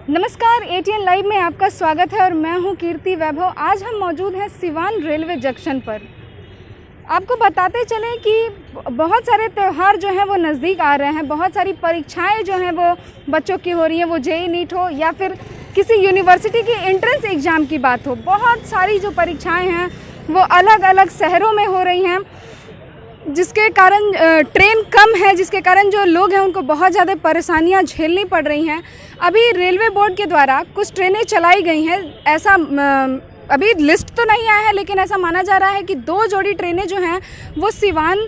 नमस्कार, ATN live में आपका स्वागत है और मैं हूं कीर्ति वैभव। आज हम मौजूद हैं सिवान रेलवे जंक्शन पर। आपको बताते चलें कि बहुत सारे त्यौहार जो हैं वो नज़दीक आ रहे हैं, बहुत सारी परीक्षाएं जो हैं वो बच्चों की हो रही हैं, वो जेईई नीट हो या फिर किसी यूनिवर्सिटी की एंट्रेंस एग्ज़ाम की बात हो। बहुत सारी जो परीक्षाएँ हैं वो अलग अलग शहरों में हो रही हैं, जिसके कारण ट्रेन कम है, जिसके कारण जो लोग हैं उनको बहुत ज़्यादा परेशानियां झेलनी पड़ रही हैं। अभी रेलवे बोर्ड के द्वारा कुछ ट्रेनें चलाई गई हैं, ऐसा अभी लिस्ट तो नहीं आया है, लेकिन ऐसा माना जा रहा है कि 2 जोड़ी ट्रेनें जो हैं वो सिवान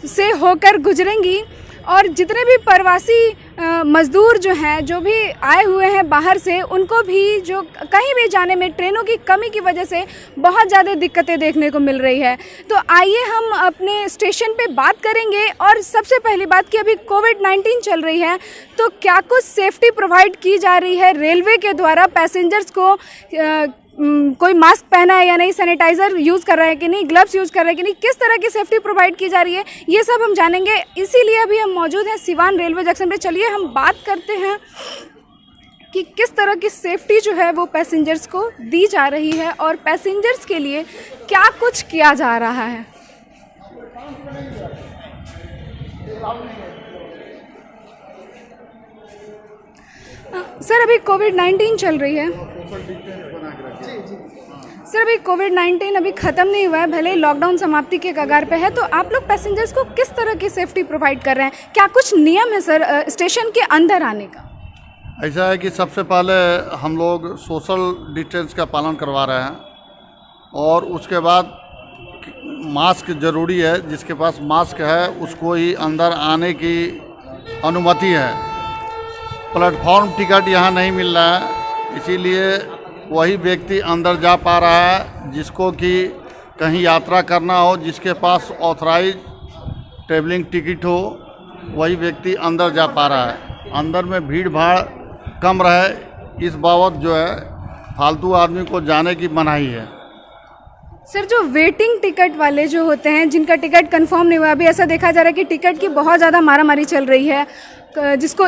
से होकर गुजरेंगी और जितने भी प्रवासी मज़दूर जो हैं, जो भी आए हुए हैं बाहर से, उनको भी जो कहीं भी जाने में ट्रेनों की कमी की वजह से बहुत ज़्यादा दिक्कतें देखने को मिल रही है। तो आइए हम अपने स्टेशन पे बात करेंगे। और सबसे पहली बात कि अभी कोविड-19 चल रही है, तो क्या कुछ सेफ्टी प्रोवाइड की जा रही है रेलवे के द्वारा पैसेंजर्स को? कोई मास्क पहना है या नहीं, सैनिटाइज़र यूज़ कर रहा है कि नहीं, ग्लव्स यूज़ कर रहा है कि नहीं, किस तरह की सेफ्टी प्रोवाइड की जा रही है, ये सब हम जानेंगे। इसीलिए अभी हम मौजूद हैं सिवान रेलवे जंक्शन पे। चलिए हम बात करते हैं कि किस तरह की सेफ्टी जो है वो पैसेंजर्स को दी जा रही है और पैसेंजर्स के लिए क्या कुछ किया जा रहा है। सर, अभी कोविड-19 चल रही है। सर, अभी कोविड-19 अभी ख़त्म नहीं हुआ है, भले ही लॉकडाउन समाप्ति के कगार पे है, तो आप लोग पैसेंजर्स को किस तरह की सेफ्टी प्रोवाइड कर रहे हैं? क्या कुछ नियम है सर स्टेशन के अंदर आने का? ऐसा है कि सबसे पहले हम लोग सोशल डिस्टेंस का पालन करवा रहे हैं और उसके बाद मास्क ज़रूरी है। जिसके पास मास्क है उसको ही अंदर आने की अनुमति है। प्लेटफॉर्म टिकट यहाँ नहीं मिल रहा है, इसीलिए वही व्यक्ति अंदर जा पा रहा है जिसको कि कहीं यात्रा करना हो, जिसके पास ऑथराइज ट्रेवलिंग टिकट हो, वही व्यक्ति अंदर जा पा रहा है। अंदर में भीड़ भाड़ कम रहे, इस बाबत जो है फालतू आदमी को जाने की मनाही है। सर, जो वेटिंग टिकट वाले जो होते हैं, जिनका टिकट कंफर्म नहीं हुआ, अभी ऐसा देखा जा रहा है कि टिकट की बहुत ज़्यादा मारामारी चल रही है। जिसको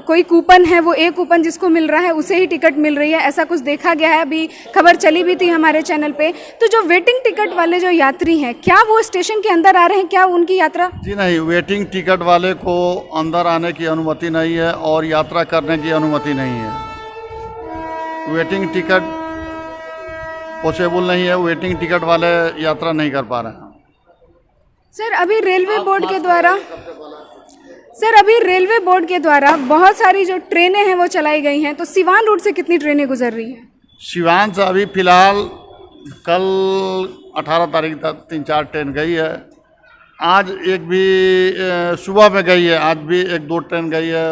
कोई कूपन है, वो कूपन जिसको मिल रहा है उसे ही टिकट मिल रही है, ऐसा कुछ देखा गया है। अभी खबर चली भी थी हमारे चैनल पे। तो जो वेटिंग टिकट वाले जो यात्री हैं, क्या वो स्टेशन के अंदर आ रहे हैं? क्या उनकी यात्रा? जी नहीं, वेटिंग टिकट वाले को अंदर आने की अनुमति नहीं है और यात्रा करने की अनुमति नहीं है। वेटिंग टिकट पॉसिबल नहीं है, वेटिंग टिकट वाले यात्रा नहीं कर पा रहे हैं। सर, अभी रेलवे बोर्ड के द्वारा बहुत सारी जो ट्रेनें हैं वो चलाई गई हैं, तो सिवान रूट से कितनी ट्रेनें गुजर रही हैं? सिवान से अभी फ़िलहाल कल 18 तारीख तक 3-4 ट्रेन गई है। आज एक भी सुबह में गई है, आज भी 1-2 ट्रेन गई है।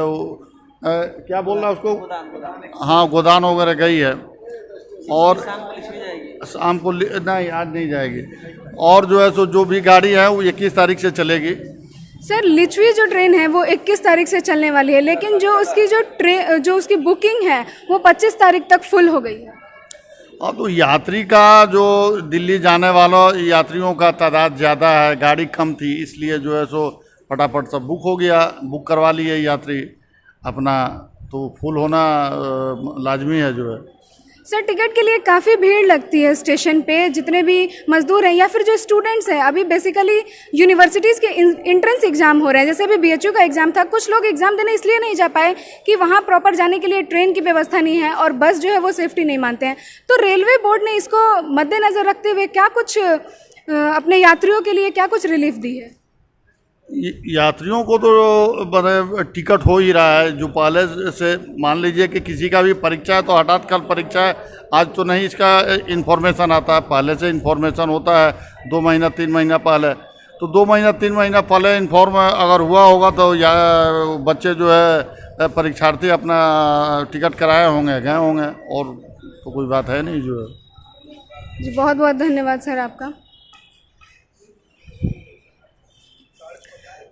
क्या बोल रहा है उसको? हाँ, गोदान वगैरह गई है। और शाम को नहीं, आज नहीं जाएगी। और जो है सो जो भी गाड़ी है वो 21 तारीख से चलेगी। सर, लिचवी जो ट्रेन है वो 21 तारीख से चलने वाली है, लेकिन जो उसकी जो उसकी बुकिंग है वो 25 तारीख तक फुल हो गई है। हाँ, तो यात्री का जो दिल्ली जाने वालों यात्रियों का तादाद ज़्यादा है, गाड़ी कम थी, इसलिए जो है सो फटाफट सब बुक हो गया, बुक करवा लिए यात्री अपना, तो फुल होना लाजमी है जो है। सर, टिकट के लिए काफ़ी भीड़ लगती है स्टेशन पे। जितने भी मज़दूर हैं या फिर जो स्टूडेंट्स हैं, अभी बेसिकली यूनिवर्सिटीज़ के एंट्रेंस एग्ज़ाम हो रहे हैं। जैसे अभी बीएचयू का एग्ज़ाम था, कुछ लोग एग्ज़ाम देने इसलिए नहीं जा पाए कि वहाँ प्रॉपर जाने के लिए ट्रेन की व्यवस्था नहीं है और बस जो है वो सेफ्टी नहीं मानते हैं। तो रेलवे बोर्ड ने इसको मद्देनज़र रखते हुए क्या कुछ अपने यात्रियों के लिए क्या कुछ रिलीफ दी है? यात्रियों को तो बड़े टिकट हो ही रहा है। जो पहले से मान लीजिए कि किसी का भी परीक्षा है तो हठात कल परीक्षा है, आज तो नहीं, इसका इन्फॉर्मेशन आता है, पहले से इन्फॉर्मेशन होता है 2 महीना 3 महीना पहले। तो 2 महीना 3 महीना पहले इन्फॉर्म अगर हुआ होगा तो या बच्चे जो है परीक्षार्थी अपना टिकट कराए होंगे, गए होंगे, और तो कोई बात है नहीं जो है। जी, बहुत बहुत धन्यवाद सर आपका।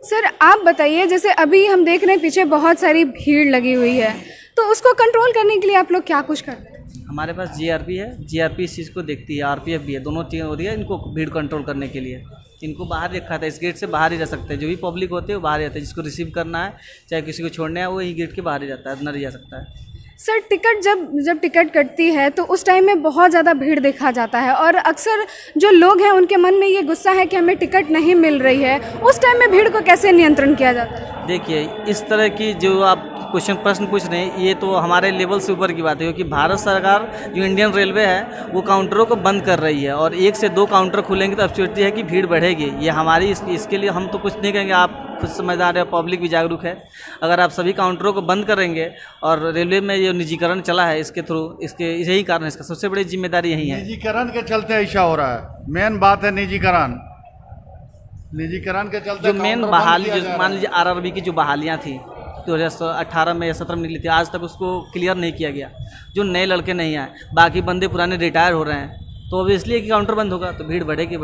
सर, आप बताइए, जैसे अभी हम देख रहे हैं पीछे बहुत सारी भीड़ लगी हुई है, तो उसको कंट्रोल करने के लिए आप लोग क्या कुछ करते हैं? हमारे पास जीआरपी है, जीआरपी इस चीज़ को देखती है, आरपीएफ भी है, दोनों चीज़ें हो रही है इनको भीड़ कंट्रोल करने के लिए। इनको बाहर रखा था, इस गेट से बाहर ही रह सकते हैं, जो भी पब्लिक होते हैं वो बाहर ही रहते हैं। जिसको रिसीव करना है, चाहे किसी को छोड़ना है, वो ही गेट के बाहर ही रहता है, अंदर ही जा सकता है। सर टिकट जब टिकट कटती है तो उस टाइम में बहुत ज़्यादा भीड़ देखा जाता है और अक्सर जो लोग हैं उनके मन में ये गुस्सा है कि हमें टिकट नहीं मिल रही है। उस टाइम में भीड़ को कैसे नियंत्रण किया जाता है? देखिए, इस तरह की जो आप प्रश्न पूछ रहे हैं, ये तो हमारे लेवल से ऊपर की बात है, क्योंकि भारत सरकार जो इंडियन रेलवे है वो काउंटरों को बंद कर रही है और 1 से 2 काउंटर खुलेंगे तो अपॉर्चुनिटी है कि भीड़ बढ़ेगी। ये हमारी इसके लिए हम तो कुछ नहीं कहेंगे, आप खुद समझदार है, पब्लिक भी जागरूक है। अगर आप सभी काउंटरों को बंद करेंगे और रेलवे में ये निजीकरण चला है इसके थ्रू, इसके यही कारण है, इसका सबसे बड़ी जिम्मेदारी यही है। निजीकरण के चलते ऐसा हो रहा है, मेन बात है निजीकरण के चलते जो मेन बहाली, जो मान लीजिए आरआरबी की जो बहालियाँ थी 2018 में या 17 में निकली थी, आज तक उसको क्लियर नहीं किया गया। जो नए लड़के नहीं आए, बाकी बंदे पुराने रिटायर हो रहे हैं, तो अब इसलिए कि काउंटर बंद होगा तो भीड़ बढ़ेगी।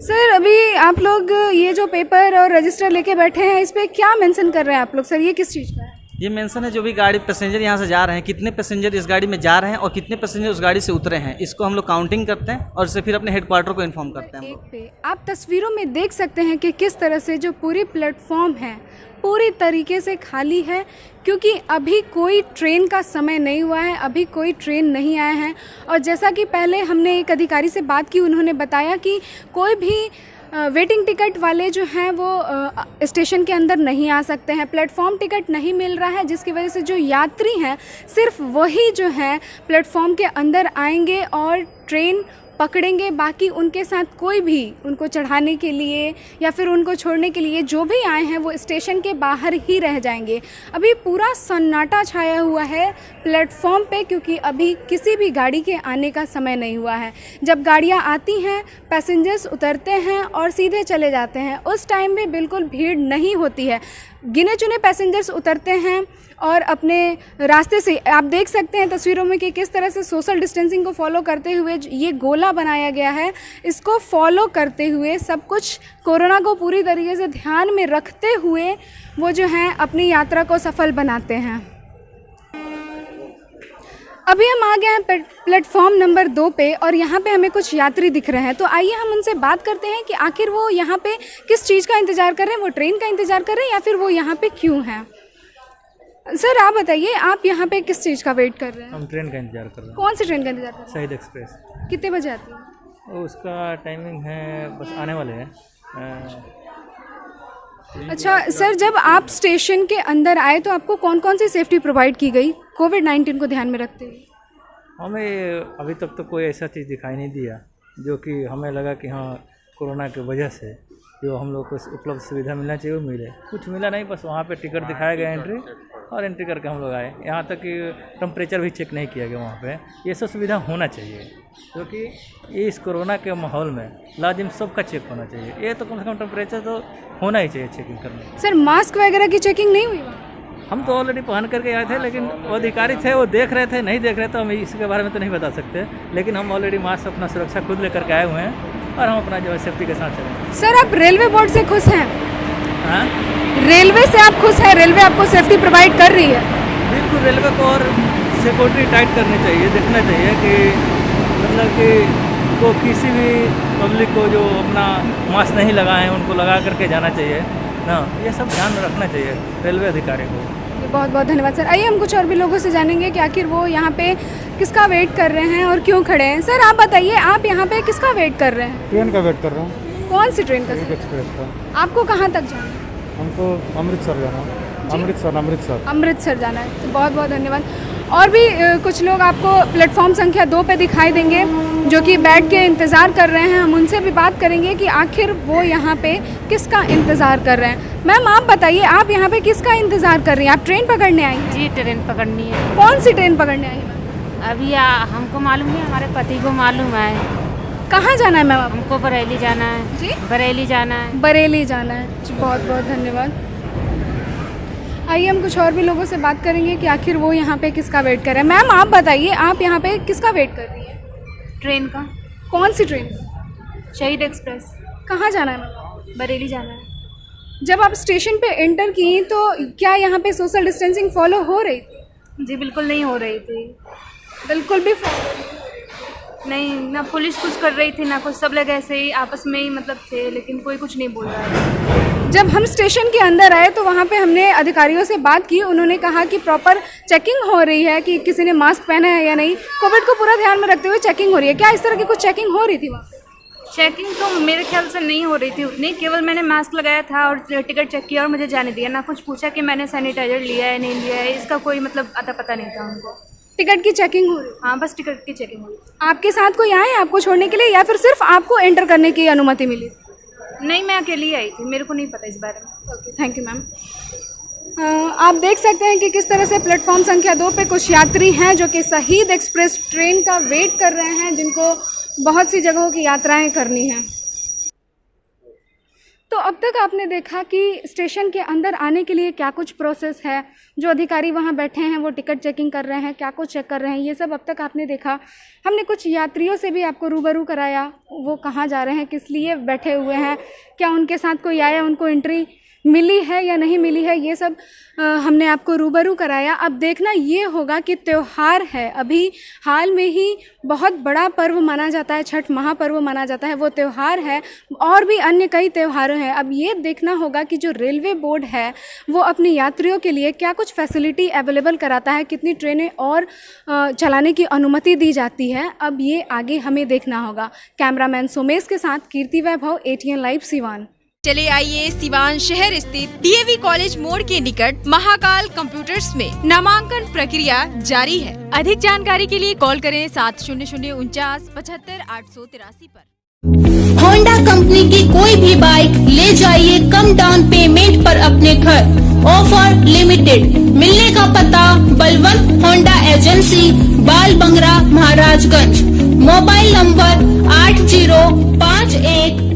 सर अभी आप लोग ये जो पेपर और रजिस्टर लेके बैठे हैं, इस पर क्या मेंशन कर रहे हैं आप लोग? सर ये किस चीज़ का है? ये मेंशन है जो भी गाड़ी पैसेंजर यहाँ से जा रहे हैं, कितने पैसेंजर इस गाड़ी में जा रहे हैं और कितने पैसेंजर उस गाड़ी से उतरे हैं, इसको हम लोग काउंटिंग करते हैं और इसे फिर अपने हेडक्वार्टर को इन्फॉर्म करते हैं। एक पे आप तस्वीरों में देख सकते हैं कि किस तरह से जो पूरी प्लेटफॉर्म है पूरी तरीके से खाली है, क्योंकि अभी कोई ट्रेन का समय नहीं हुआ है, अभी कोई ट्रेन नहीं आए हैं। और जैसा कि पहले हमने एक अधिकारी से बात की, उन्होंने बताया कि कोई भी वेटिंग टिकट वाले जो हैं वो स्टेशन के अंदर नहीं आ सकते हैं, प्लेटफॉर्म टिकट नहीं मिल रहा है, जिसकी वजह से जो यात्री हैं सिर्फ वही जो हैं प्लेटफॉर्म के अंदर आएंगे और ट्रेन पकड़ेंगे। बाकी उनके साथ कोई भी उनको चढ़ाने के लिए या फिर उनको छोड़ने के लिए जो भी आए हैं वो स्टेशन के बाहर ही रह जाएंगे। अभी पूरा सन्नाटा छाया हुआ है प्लेटफॉर्म पे, क्योंकि अभी किसी भी गाड़ी के आने का समय नहीं हुआ है। जब गाड़ियाँ आती हैं, पैसेंजर्स उतरते हैं और सीधे चले जाते हैं, उस टाइम में बिल्कुल भीड़ नहीं होती है। गिने चुने पैसेंजर्स उतरते हैं और अपने रास्ते से आप देख सकते हैं तस्वीरों में कि किस तरह से सोशल डिस्टेंसिंग को फॉलो करते हुए ये गोला बनाया गया है, इसको फॉलो करते हुए सब कुछ कोरोना को पूरी तरीके से ध्यान में रखते हुए वो जो हैं अपनी यात्रा को सफल बनाते हैं। अभी हम आ गए हैं प्लेटफॉर्म नंबर 2 पे और यहाँ पे हमें कुछ यात्री दिख रहे हैं, तो आइए हम उनसे बात करते हैं कि आखिर वो यहाँ पे किस चीज़ का इंतज़ार कर रहे हैं, वो ट्रेन का इंतज़ार कर रहे हैं या फिर वो यहाँ पे क्यों हैं। सर आप बताइए, आप यहाँ पे किस चीज़ का वेट कर रहे हैं? हम ट्रेन का इंतज़ार कर रहे हैं। कौन सी ट्रेन का इंतज़ार कर रहे हैं? शहीद एक्सप्रेस। कितने बजे आती है? उसका टाइमिंग है, बस आने वाले हैं। अच्छा सर, जब आप स्टेशन के अंदर आए तो आपको कौन कौन सी सेफ्टी प्रोवाइड की गई कोविड-19 को ध्यान में रखते हुए? हमें अभी तक तो कोई ऐसा चीज़ दिखाई नहीं दिया जो कि हमें लगा कि हाँ कोरोना की वजह से जो हम लोग को उपलब्ध सुविधा मिलना चाहिए वो मिले। कुछ मिला नहीं, बस वहाँ पे टिकट दिखाया गया एंट्री और एंट्री करके हम लोग आए। यहाँ तक कि टेम्परेचर भी चेक नहीं किया गया वहाँ पे। ये सब सुविधा होना चाहिए, क्योंकि इस कोरोना के माहौल में लाजिम सबका चेक होना चाहिए। ये तो कम से कम टेम्परेचर तो होना ही चाहिए चेकिंग करने। सर मास्क वगैरह की चेकिंग नहीं हुई? हम तो ऑलरेडी पहन करके आए थे, लेकिन वो अधिकारी थे वो देख रहे थे, नहीं देख रहे थे हम इसके बारे में तो नहीं बता सकते, लेकिन हम ऑलरेडी मास्क अपना सुरक्षा खुद लेकर के आए हुए हैं और हम अपना जो है सेफ्टी के साथ चलेंगे। सर आप रेलवे बोर्ड से खुश हैं? हाँ, रेलवे से आप खुश हैं? रेलवे आपको सेफ्टी प्रोवाइड कर रही है? बिल्कुल, रेलवे को और सिक्योरिटी टाइट करनी चाहिए, देखना चाहिए कि मतलब कि को किसी भी पब्लिक को जो अपना मास्क नहीं लगाए हैं उनको लगा करके जाना चाहिए ना, ये सब ध्यान रखना चाहिए रेलवे अधिकारी को। बहुत बहुत धन्यवाद सर। आइए हम कुछ और भी लोगों से जानेंगे कि आखिर वो यहाँ पे किसका वेट कर रहे हैं और क्यों खड़े हैं। सर आप बताइए, आप यहाँ पे किसका वेट कर रहे हैं? ट्रेन का वेट कर रहा हूँ। कौन सी ट्रेन का? शहीद एक्सप्रेस का। आपको कहाँ तक जाना है? हमको अमृतसर जाना है। अमृतसर जाना है, तो बहुत बहुत धन्यवाद। और भी कुछ लोग आपको प्लेटफॉर्म संख्या 2 पे दिखाई देंगे जो कि बैठ के इंतज़ार कर रहे हैं। हम उनसे भी बात करेंगे कि आखिर वो यहाँ पे किसका इंतज़ार कर रहे हैं। मैम आप बताइए, आप यहाँ पे किसका इंतज़ार कर रही हैं? आप ट्रेन पकड़ने आई हैं? जी ट्रेन पकड़नी है। कौन सी ट्रेन पकड़ने आई हैं? अभी हमको मालूम नहीं, हमारे पति को मालूम है। कहाँ जाना है मैम आपको? हमको बरेली जाना है। जी बरेली जाना है। बरेली जाना है जी, बहुत बहुत धन्यवाद। आइए हम कुछ और भी लोगों से बात करेंगे कि आखिर वो यहाँ पे किसका वेट कर रहे हैं। मैम आप बताइए, आप यहाँ पे किसका वेट कर रही हैं? ट्रेन का। कौन सी ट्रेन? शहीद एक्सप्रेस। कहाँ जाना है मैम? बरेली जाना है। जब आप स्टेशन पे एंटर की तो क्या यहाँ पे सोशल डिस्टेंसिंग फॉलो हो रही थी? जी बिल्कुल नहीं हो रही थी। बिल्कुल भी फॉलो नहीं। नहीं, ना पुलिस कुछ कर रही थी ना कुछ, सब लोग ऐसे ही आपस में ही मतलब थे, लेकिन कोई कुछ नहीं बोल रहा है। जब हम स्टेशन के अंदर आए तो वहाँ पे हमने अधिकारियों से बात की, उन्होंने कहा कि प्रॉपर चेकिंग हो रही है कि किसी ने मास्क पहना है या नहीं, कोविड को पूरा ध्यान में रखते हुए चेकिंग हो रही है। क्या इस तरह की कुछ चेकिंग हो रही थी वहाँ पे? चेकिंग तो मेरे ख्याल से नहीं हो रही थी उतनी, केवल मैंने मास्क लगाया था और टिकट चेक किया और मुझे जाने दिया, ना कुछ पूछा कि मैंने सैनिटाइजर लिया है नहीं लिया है, इसका कोई मतलब अता पता नहीं था उनको। टिकट की चेकिंग हो रही? हाँ, बस टिकट की चेकिंग हुई। आपके साथ कोई आए आपको छोड़ने के लिए या फिर सिर्फ आपको एंटर करने की अनुमति मिली? नहीं, मैं अकेली आई थी, मेरे को नहीं पता इस बारे में। Okay, thank you ma'am. आप देख सकते हैं कि किस तरह से प्लेटफॉर्म संख्या 2 पे कुछ यात्री हैं जो कि शहीद एक्सप्रेस ट्रेन का वेट कर रहे हैं, जिनको बहुत सी जगहों की यात्राएं करनी हैं। तो अब तक आपने देखा कि स्टेशन के अंदर आने के लिए क्या कुछ प्रोसेस है, जो अधिकारी वहाँ बैठे हैं वो टिकट चेकिंग कर रहे हैं, क्या कुछ चेक कर रहे हैं, ये सब अब तक आपने देखा। हमने कुछ यात्रियों से भी आपको रूबरू कराया, वो कहाँ जा रहे हैं, किस लिए बैठे हुए हैं, क्या उनके साथ कोई आया, उनको एंट्री मिली है या नहीं मिली है, ये सब हमने आपको रूबरू कराया। अब देखना ये होगा कि त्यौहार है, अभी हाल में ही बहुत बड़ा पर्व माना जाता है, छठ महापर्व माना जाता है, वो त्यौहार है, और भी अन्य कई त्यौहार हैं। अब ये देखना होगा कि जो रेलवे बोर्ड है वो अपने यात्रियों के लिए क्या कुछ फैसिलिटी अवेलेबल कराता है, कितनी ट्रेनें और चलाने की अनुमति दी जाती है, अब ये आगे हमें देखना होगा। कैमरामैन सोमेश के साथ कीर्ति वैभव, ATN लाइव सिवान। चले आइए सिवान शहर स्थित DAV कॉलेज मोड़ के निकट महाकाल कंप्यूटर्स में नामांकन प्रक्रिया जारी है। अधिक जानकारी के लिए कॉल करें 7049475883 पर। होंडा कंपनी की कोई भी बाइक ले जाइए कम डाउन पेमेंट पर अपने घर। Offer limited. मिलने का पता बलवंत होंडा एजेंसी, बाल बंगरा, महाराजगंज। Mobile number 8051